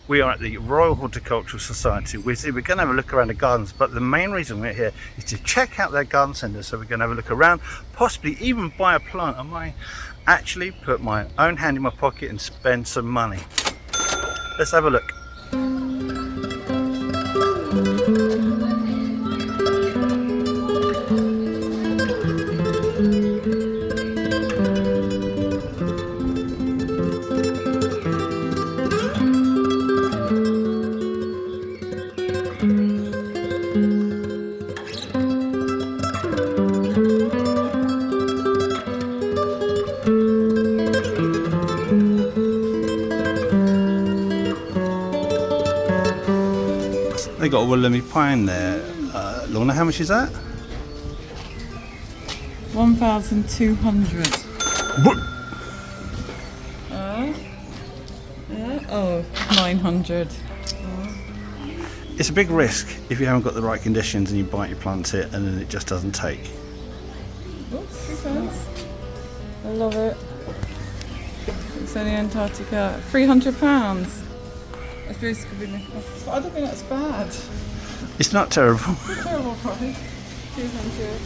We are at the Royal Horticultural Society. We're going to have a look around the gardens, but the main reason we're here is to check out their garden centre. So we're going to have a look around, possibly even buy a plant. I might actually put my own hand in my pocket and spend some money. Let's have a look. They got a Willemy pine there. Lorna, how much is that? 1,200. What? Oh, 900. It's a big risk if you haven't got the right conditions and you bite your plant it and then it just doesn't take. Oh, 3 cents. I love it. It's only Antarctica. £300. I suppose it could be. I don't think that's bad. It's not terrible. It's a terrible price. 200.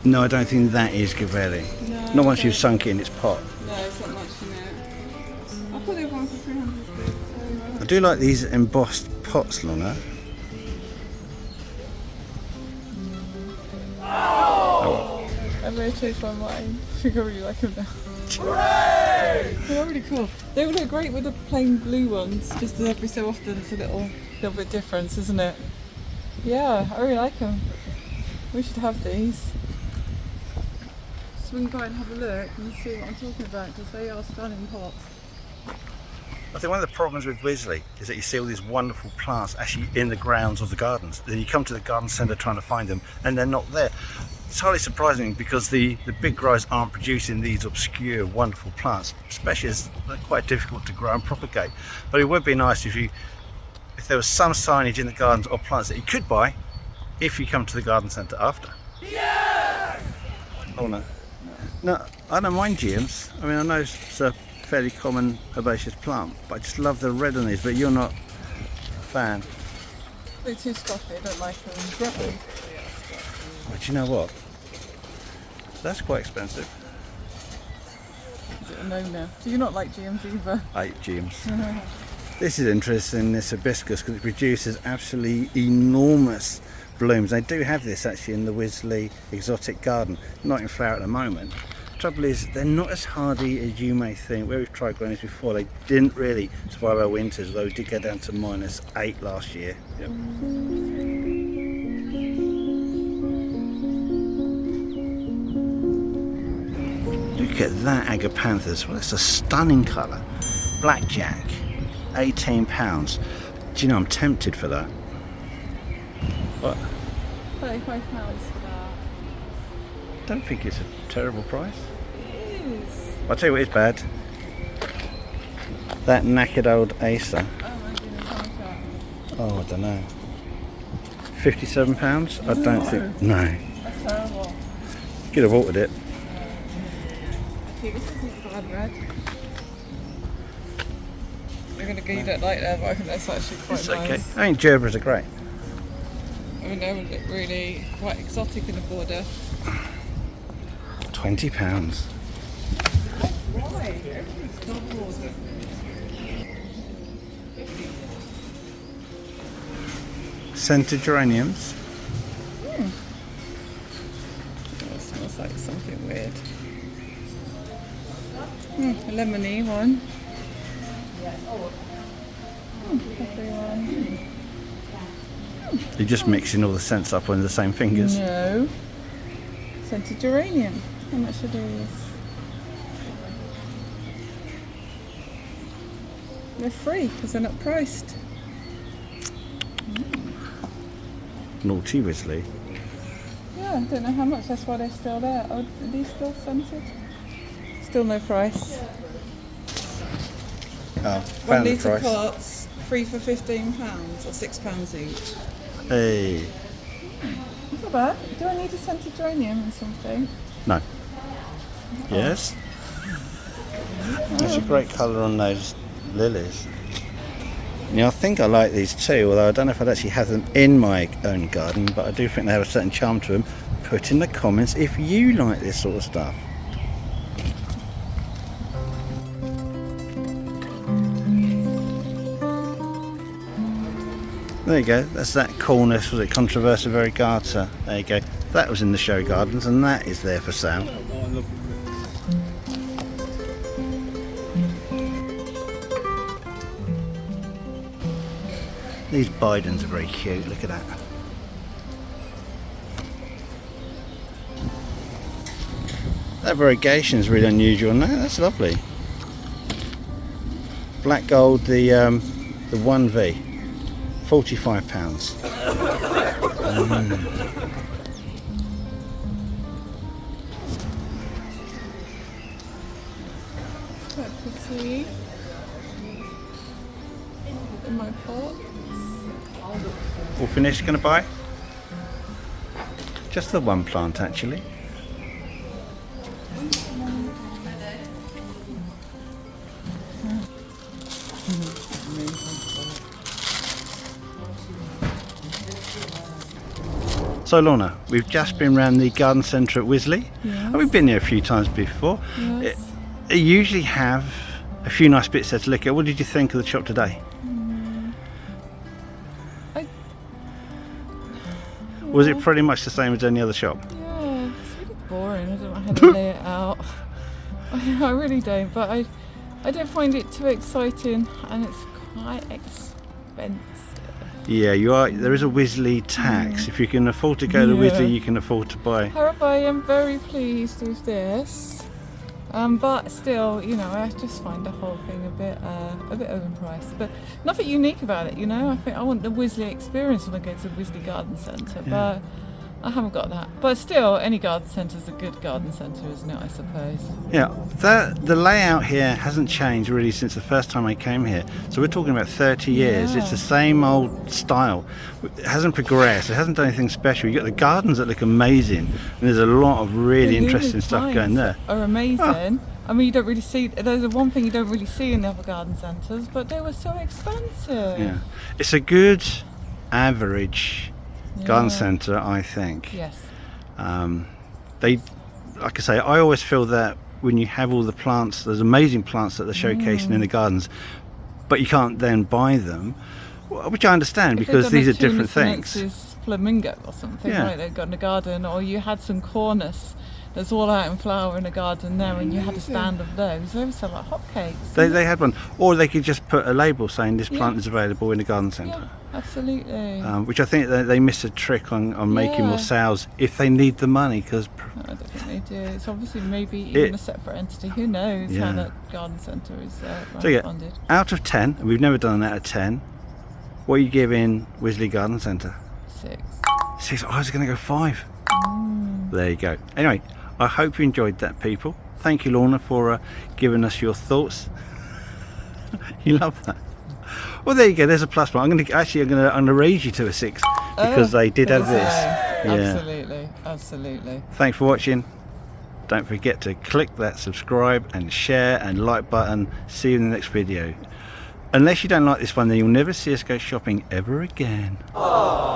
No, I don't think that is Gavelli. No, Not once you've sunk it in its pot. No, it's not much in it. I thought they were going for 300. I do like these embossed pots, Lorna. Oh. I may have changed my mind. I think I really like them now. Hooray! They're really cool. They would look great with the plain blue ones. Just every so often, it's a little bit difference, isn't it? Yeah, I really like them. We should have these. Swing by and have a look and see what I'm talking about, because they are stunning pots. I think one of the problems with Wisley is that you see all these wonderful plants actually in the grounds of the gardens. Then you come to the garden centre trying to find them and they're not there. It's highly surprising because the big growers aren't producing these obscure wonderful plants, especially as they're quite difficult to grow and propagate. But it would be nice if there was some signage in the gardens of plants that you could buy if you come to the garden centre after. Yes! Oh no. No, I don't mind geums. I mean, I know it's a fairly common herbaceous plant, but I just love the red on these, but you're not a fan. They're too stuffy, I don't like them. But you know what? That's quite expensive. Is it a no-no? Do you not like GMs either? I hate geums. This is interesting, this hibiscus, because it produces absolutely enormous blooms. They do have this actually in the Wisley Exotic Garden, not in flower at the moment. Trouble is, they're not as hardy as you may think. Where we've tried growing these before, they didn't really survive our winters, although we did go down to -8 last year. Yep. Look at that Agapanthus. Well, it's a stunning colour. Blackjack, £18. Do you know, I'm tempted for that. What? £35 for that. Don't think it's a terrible price. It is. I'll tell you what is bad. That knackered old Acer. Oh my goodness, how much is that? Oh, I don't know. £57? I don't think. No. That's terrible. Could have altered it. Okay, this isn't bad red. You're going to go, you don't like that, but I think that's actually quite It's nice. okay. I think gerbers are great. I mean, they would look really quite exotic in the border. £20. Why? Everything's doubled. Scented geraniums. Oh, it smells like something weird. A lemony one. Coffee one. You're just mixing all the scents up on the same fingers. No. Scented geranium. How much are these? They're free because they're not priced. Naughty Wisley. Yeah, I don't know how much, that's why they're still there. Oh, are these still scented? Still no price. Oh, 1 found the litre price. pots, free for £15 or £6 each. Hey. That's not bad. Do I need a scented geranium and something? No. Yes. That's a great colour on those lilies. Now I think I like these too, although I don't know if I'd actually have them in my own garden, but I do think they have a certain charm to them. Put in the comments if you like this sort of stuff. There you go, that's that Cornus, was it Controversa variegata? There you go, that was in the show gardens and that is there for sale. These Bidens are very cute, look at that. That variegation is really unusual on that, that's lovely. Black gold, the 1V, £45. Quite pretty. In my pot. All finished, gonna buy? Just the one plant actually. So Lorna, we've just been around the garden centre at Wisley. Yes. And we've been there a few times before. Yes. It usually have a few nice bits there to look at. What did you think of the shop today? Was it pretty much the same as any other shop? Yeah, it's really boring. I don't know how to lay it out. I really don't, but I don't find it too exciting, and it's quite expensive. Yeah, you are. There is a Wisley tax. If you can afford to go to Wisley, you can afford to buy. However, I am very pleased with this. But still, you know, I just find the whole thing a bit overpriced. But nothing unique about it, you know. I think I want the Wisley experience when I go to the Wisley Garden Centre, but I haven't got that. But still, any garden centre is a good garden centre, isn't it? I suppose. Yeah, the layout here hasn't changed really since the first time I came here. So we're talking about 30 years. Yeah. It's the same old style. It hasn't progressed. It hasn't done anything special. You've got the gardens that look amazing, and there's a lot of really interesting stuff going there. Are amazing. I mean, you don't really see. There's the one thing you don't really see in the other garden centres, but they were so expensive. Yeah, it's a good average garden centre, I think. Yes. They, like I say, I always feel that when you have all the plants, there's amazing plants that they're showcasing in the gardens, but you can't then buy them, which I understand because these are different things. Flamingo or something, right? They've got in the garden, or you had some cornus that's all out in flower in the garden there, and you had a stand of those. They were selling like hotcakes. They had one, or they could just put a label saying this plant is available in the garden centre. Yeah, absolutely. Which I think they missed a trick on making more sales if they need the money, because I don't think they do. It's obviously maybe even a separate entity. Who knows how that garden centre is funded. Out of 10, and we've never done an out of 10, what are you giving Wisley Garden Centre? 6. 6. I was going to go 5. There you go. Anyway, I hope you enjoyed that, people. Thank you, Lorna, for giving us your thoughts. You love that. Well, there you go. There's a plus one. I'm going to raise you to a 6 because they did have this. Absolutely, absolutely. Thanks for watching. Don't forget to click that subscribe and share and like button. See you in the next video. Unless you don't like this one, then you'll never see us go shopping ever again. Aww.